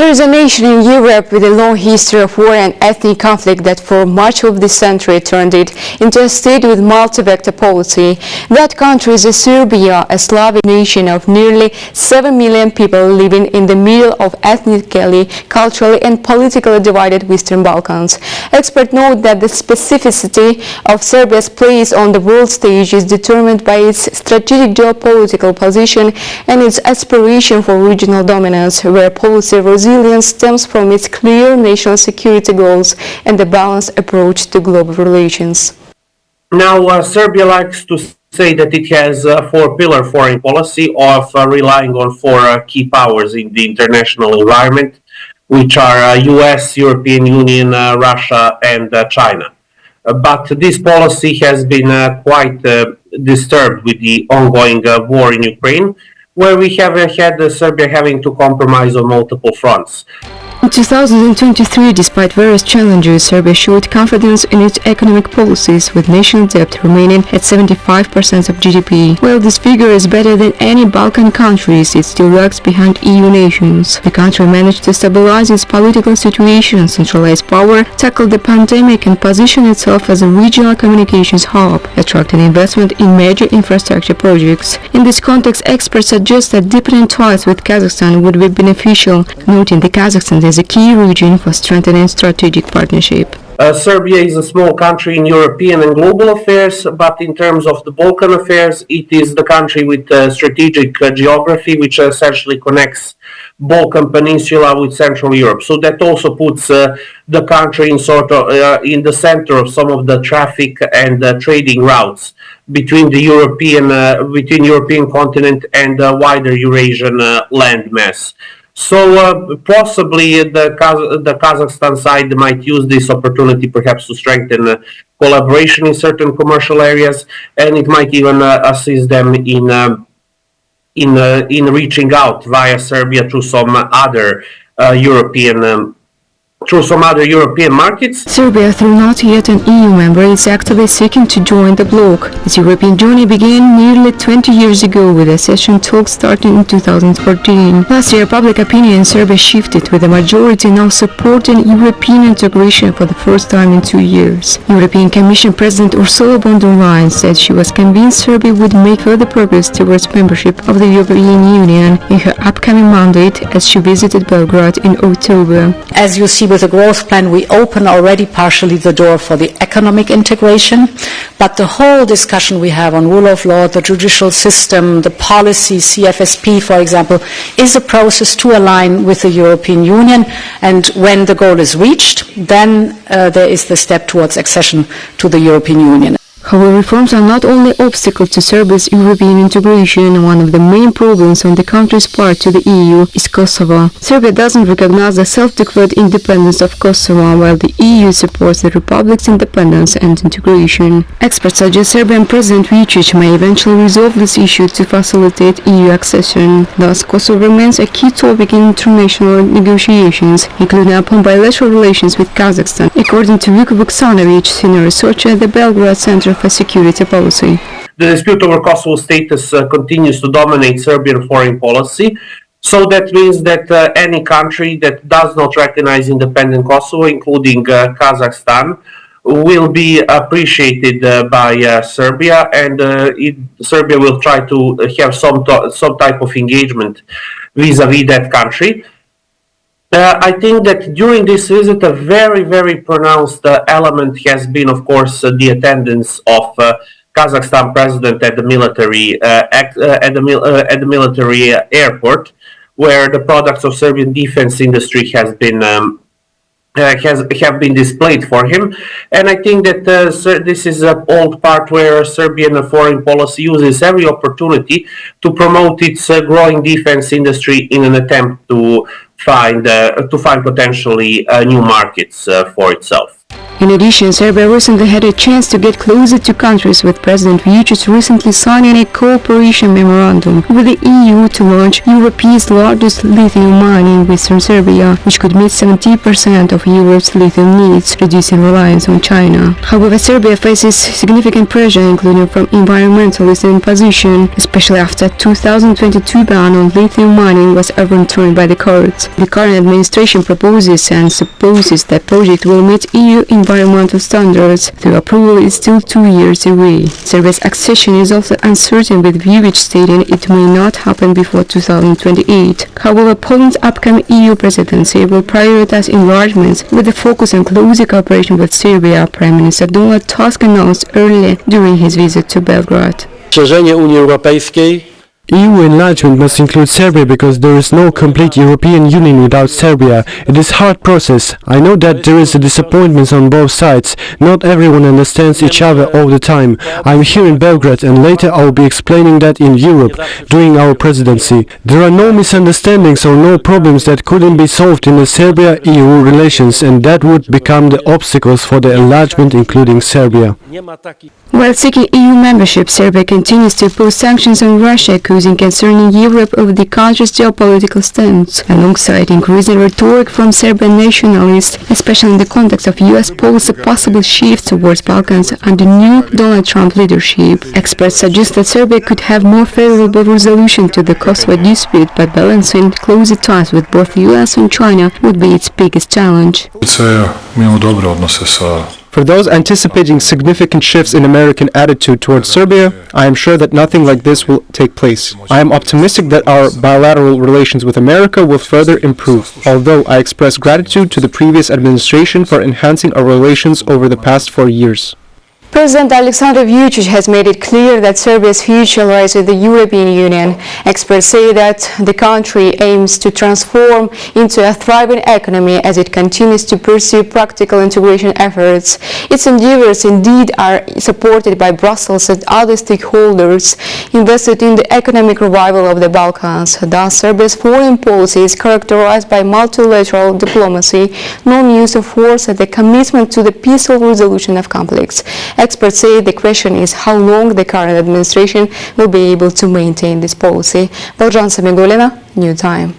There is a nation in Europe with a long history of war and ethnic conflict that for much of this century turned it into a state with multi-vector policy. That country is Serbia, a Slavic nation of nearly 7 million people living in the middle of ethnically, culturally and politically divided Western Balkans. Experts note that the specificity of Serbia's place on the world stage is determined by its strategic geopolitical position and its aspiration for regional dominance, where policy resilience stems from its clear national security goals and a balanced approach to global relations. Now, Serbia likes to say that it has a four-pillar foreign policy of relying on four key powers in the international environment, which are US, European Union, Russia, and China. But this policy has been quite disturbed with the ongoing war in Ukraine, where we have had Serbia having to compromise on multiple fronts. In 2023, despite various challenges, Serbia showed confidence in its economic policies, with national debt remaining at 75% of GDP. While this figure is better than any Balkan countries, it still lags behind EU nations. The country managed to stabilize its political situation, centralize power, tackle the pandemic, and position itself as a regional communications hub, attracting investment in major infrastructure projects. In this context, experts suggest that deepening ties with Kazakhstan would be beneficial, noting the Kazakhstan as a key region for strengthening strategic partnership. Serbia is a small country in European and global affairs, but in terms of the Balkan affairs, it is the country with strategic geography, which essentially connects Balkan Peninsula with Central Europe. So that also puts the country in in the center of some of the traffic and trading routes between the European continent and the wider Eurasian landmass. So possibly the Kazakhstan side might use this opportunity perhaps to strengthen collaboration in certain commercial areas, and it might even assist them in reaching out via Serbia through some other European markets. Serbia, though not yet an EU member, is actively seeking to join the bloc. Its European journey began nearly 20 years ago, with accession talks starting in 2014. Last year, public opinion in Serbia shifted, with the majority now supporting European integration for the first time in 2 years. European Commission President Ursula von der Leyen said she was convinced Serbia would make further progress towards membership of the European Union in her upcoming mandate as she visited Belgrade in October. As you see, with the growth plan, we open already partially the door for the economic integration, but the whole discussion we have on rule of law, the judicial system, the policy, CFSP, for example, is a process to align with the European Union, and when the goal is reached, then there is the step towards accession to the European Union. However, reforms are not only obstacle to Serbia's European integration. One of the main problems on the country's part to the EU is Kosovo. Serbia doesn't recognize the self-declared independence of Kosovo, while the EU supports the republic's independence and integration. Experts suggest Serbian President Vučić may eventually resolve this issue to facilitate EU accession. Thus, Kosovo remains a key topic in international negotiations, including upon bilateral relations with Kazakhstan, according to Vuk Vuksanović, senior researcher at the Belgrade Center for Security Policy. The dispute over Kosovo's status continues to dominate Serbian foreign policy. So that means that any country that does not recognize independent Kosovo, including Kazakhstan, will be appreciated by Serbia, and Serbia will try to have some type of engagement vis-a-vis that country. I think that during this visit, a very, very pronounced element has been, of course, the attendance of Kazakhstan president at the military airport, where the products of Serbian defense industry have been displayed for him. And I think that this is an old part where Serbian foreign policy uses every opportunity to promote its growing defense industry in an attempt to find potentially new markets for itself. In addition, Serbia recently had a chance to get closer to countries, with President Vučić recently signing a cooperation memorandum with the EU to launch Europe's largest lithium mine in western Serbia, which could meet 70% of Europe's lithium needs, reducing reliance on China. However, Serbia faces significant pressure, including from environmentalists in opposition, especially after 2022 ban on lithium mining was overturned by the courts. The current administration proposes and supposes that project will meet EU environmental standards, though approval is still 2 years away. Serbia's accession is also uncertain, with Vučić stating it may not happen before 2028. However, Poland's upcoming EU presidency will prioritize enlargements with a focus on closer cooperation with Serbia, Prime Minister Donald Tusk announced earlier during his visit to Belgrade. Poszerzenie Unii Europejskiej EU enlargement must include Serbia because there is no complete European Union without Serbia. It is a hard process. I know that there is a disappointment on both sides. Not everyone understands each other all the time. I am here in Belgrade and later I will be explaining that in Europe during our presidency. There are no misunderstandings or no problems that couldn't be solved in the Serbia-EU relations, and that would become the obstacles for the enlargement, including Serbia. While seeking EU membership, Serbia continues to impose sanctions on Russia, accusing concerning Europe of the country's geopolitical stance, alongside increasing rhetoric from Serbian nationalists, especially in the context of US policy possible shift towards Balkans under new Donald Trump leadership. Experts suggest that Serbia could have more favorable resolution to the Kosovo dispute, but balancing closer ties with both US and China would be its biggest challenge. For those anticipating significant shifts in American attitude towards Serbia, I am sure that nothing like this will take place. I am optimistic that our bilateral relations with America will further improve, although I express gratitude to the previous administration for enhancing our relations over the past 4 years. President Aleksandar Vučić has made it clear that Serbia's future lies with the European Union. Experts say that the country aims to transform into a thriving economy as it continues to pursue practical integration efforts. Its endeavors indeed are supported by Brussels and other stakeholders invested in the economic revival of the Balkans. Thus, Serbia's foreign policy is characterized by multilateral diplomacy, non-use of force, and the commitment to the peaceful resolution of conflicts. Experts say the question is how long the current administration will be able to maintain this policy. Beljan Samigulina, New Time.